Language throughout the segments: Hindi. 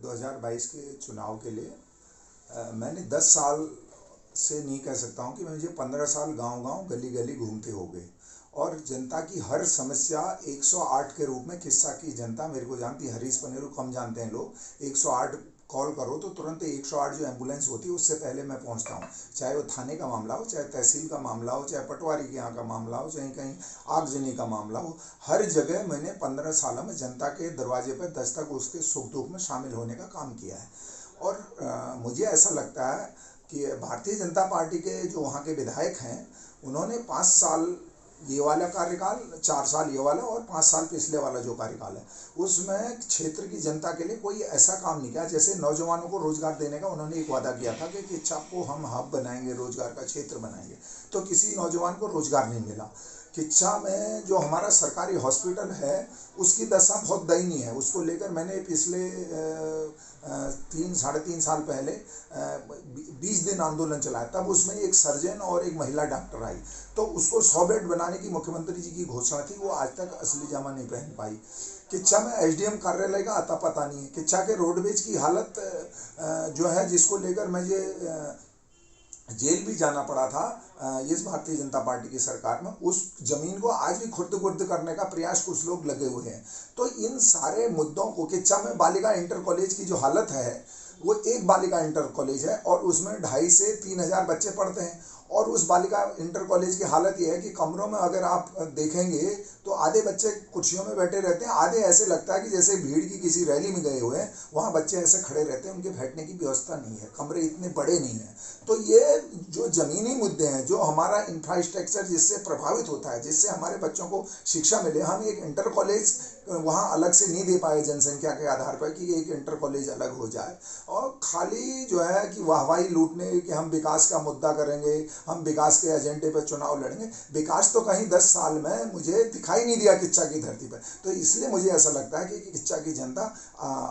2022 के चुनाव के लिए मैंने 10 साल से नहीं कह सकता हूँ कि मुझे 15 साल गांव-गांव गली-गली घूमते हो गए और जनता की हर समस्या 108 के रूप में किस्सा की जनता मेरे को जानती है। हरीश पनेरू कम जानते हैं लोग। 108 कॉल करो तो तुरंत 108 जो एम्बुलेंस होती है उससे पहले मैं पहुंचता हूँ। चाहे वो थाने का मामला हो, चाहे तहसील का मामला हो, चाहे पटवारी के यहाँ का मामला हो, चाहे कहीं आगजनी का मामला हो, हर जगह मैंने 15 सालों में जनता के दरवाजे पर दस्तक उसके सुख दुख में शामिल होने का काम किया है। और मुझे ऐसा लगता है कि भारतीय जनता पार्टी के जो वहाँ के विधायक हैं उन्होंने 5 साल ये वाला कार्यकाल, 4 साल ये वाला और 5 साल पिछले वाला जो कार्यकाल है उसमें क्षेत्र की जनता के लिए कोई ऐसा काम नहीं किया। जैसे नौजवानों को रोजगार देने का उन्होंने एक वादा किया था कि किच्चा को हम हब बनाएंगे, रोजगार का क्षेत्र बनाएंगे, तो किसी नौजवान को रोजगार नहीं मिला। किच्चा में जो हमारा सरकारी हॉस्पिटल है उसकी दशा बहुत दयनीय है। उसको लेकर मैंने पिछले 3-3.5 साल पहले 20 दिन आंदोलन चलाया। तब उसमें एक सर्जन और एक महिला डॉक्टर आई तो उसको 100 बेड बनाने की मुख्यमंत्री जी की घोषणा थी, वो आज तक असली जामा नहीं पहन पाई। किच्चा में एसडीएम कार्यालय का आता पता नहीं है। किच्चा के रोडवेज की हालत जो है, जिसको लेकर मुझे जेल भी जाना पड़ा था इस भारतीय जनता पार्टी की सरकार में, उस जमीन को आज भी खुर्द-बुर्द करने का प्रयास कुछ लोग लगे हुए हैं। तो इन सारे मुद्दों को, किच्चा में बालिका इंटर कॉलेज की जो हालत है वो एक बालिका इंटर कॉलेज है और उसमें 2,500 से 3,000 बच्चे पढ़ते हैं। और उस बालिका इंटर कॉलेज की हालत यह है कि कमरों में अगर आप देखेंगे तो आधे बच्चे कुर्सियों में बैठे रहते हैं, आधे ऐसे लगता है कि जैसे भीड़ की किसी रैली में गए हुए हैं। वहाँ बच्चे ऐसे खड़े रहते हैं, उनके बैठने की व्यवस्था नहीं है, कमरे इतने बड़े नहीं हैं। तो ये जो ज़मीनी मुद्दे हैं, जो हमारा इंफ्रास्ट्रक्चर जिससे प्रभावित होता है, जिससे हमारे बच्चों को शिक्षा मिले, हम एक इंटर कॉलेज वहाँ अलग से नहीं दे पाए जनसंख्या के आधार पर कि एक इंटर कॉलेज अलग हो जाए। और खाली जो है कि वाहवाही लूटने कि हम विकास का मुद्दा करेंगे, हम विकास के एजेंडे पर चुनाव लड़ेंगे, विकास तो कहीं 10 साल में मुझे दिखाई नहीं दिया किच्चा की धरती पर। तो इसलिए मुझे ऐसा लगता है कि किच्चा की जनता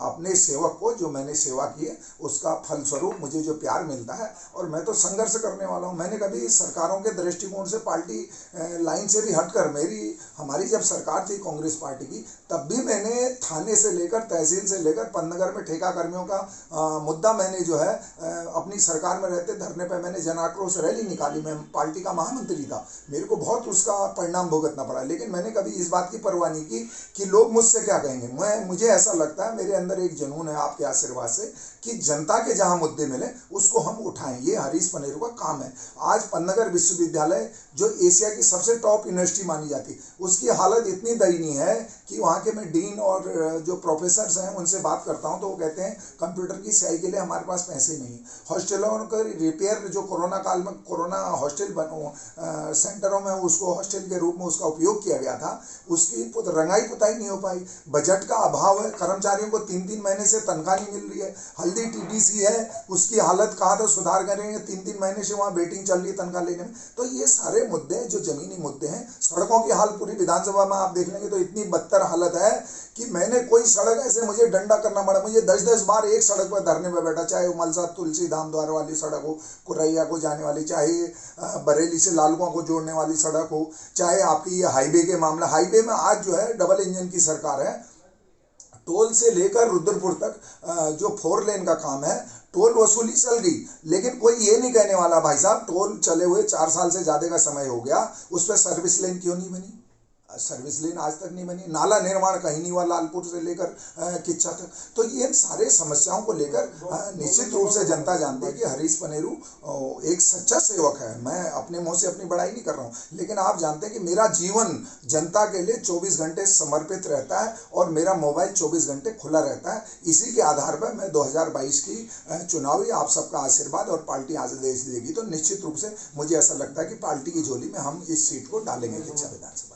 अपने सेवक को, जो मैंने सेवा की है, उसका फलस्वरूप मुझे जो प्यार मिलता है, और मैं तो संघर्ष करने वाला हूँ। मैंने कभी सरकारों के दृष्टिकोण से, पार्टी लाइन से भी हटकर, हमारी जब सरकार थी कांग्रेस पार्टी की, तब भी मैंने थाने से लेकर, तहसील से लेकर, पंतनगर में ठेका कर्मियों का मुद्दा मैंने जो है अपनी सरकार में रहते धरने पर मैंने जन आक्रोश रैली निकाली। मैं पार्टी का महामंत्री था, मेरे को बहुत उसका परिणाम भुगतना पड़ा, लेकिन मैंने कभी इस बात की परवाह नहीं की कि लोग मुझसे क्या कहेंगे। मुझे ऐसा लगता है, मेरे अंदर एक जुनून है आपके आशीर्वाद से, कि जनता के जहां मुद्दे मिले उसको हम उठाएं। ये हरीश पनेरू का काम है। आज पंतनगर विश्वविद्यालय जो एशिया की सबसे टॉप यूनिवर्सिटी मानी जाती है, उसकी हालत इतनी दयनीय है कि वहाँ के मैं डीन और जो प्रोफेसर्स हैं उनसे बात करता हूँ तो वो कहते हैं कंप्यूटर की स्याही के लिए हमारे पास पैसे नहीं। हॉस्टलों का रिपेयर, जो कोरोना काल में कोरोना हॉस्टल सेंटरों में उसको हॉस्टल के रूप में उसका उपयोग किया गया था, उसकी रंगाई पुताई नहीं हो पाई। बजट का अभाव है, कर्मचारियों को 3-3 महीने से तनख्वाह नहीं मिल रही है। हल्दी टीटीसी है, उसकी हालत कहा था सुधार करेंगे, 3-3 महीने से वहाँ वेटिंग चल रही है तनख्वाह लेने में। तो ये सारे मुद्दे जो जमीनी मुद्दे हैं। सड़कों की हाल पूरी विधानसभा में आप देख लेंगे तो इतनी बदतर हालत है कि मैंने कोई सड़क ऐसे मुझे डंडा करना पड़ा, मुझे 10-10 बार एक सड़क पर धरने पर बैठा, चाहे वो मलसा तुलसी धाम द्वार वाली सड़क हो, कुरैया को जाने वाली, चाहे बरेली से लालकुआं को जोड़ने वाली सड़क हो, चाहे आपकी ये हाईवे के मामला। हाईवे में आज जो है डबल इंजन की सरकार है, टोल से लेकर रुद्रपुर तक जो 4 लेन का काम है, टोल वसूली चल गई, लेकिन कोई ये नहीं कहने वाला भाई साहब टोल चले हुए 4 साल से ज़्यादा का समय हो गया, उस पर सर्विस लेन क्यों नहीं बनी? सर्विस लेन आज तक नहीं बनी। नाला निर्माण कहीं नहीं हुआ लालपुर से लेकर किच्चा तक। तो ये सारे समस्याओं को लेकर निश्चित रूप से जनता जानती है कि हरीश पनेरू एक सच्चा सेवक है। मैं अपने मुंह से अपनी बड़ाई नहीं कर रहा हूँ, लेकिन आप जानते हैं कि मेरा जीवन जनता के लिए 24 घंटे समर्पित रहता है और मेरा मोबाइल 24 घंटे खुला रहता है। इसी के आधार पर मैं 2022 की चुनावी, आप सबका आशीर्वाद और पार्टी आदेश देगी तो निश्चित रूप से मुझे ऐसा लगता है कि पार्टी की झोली में हम इस सीट को डालेंगे किच्चा विधानसभा।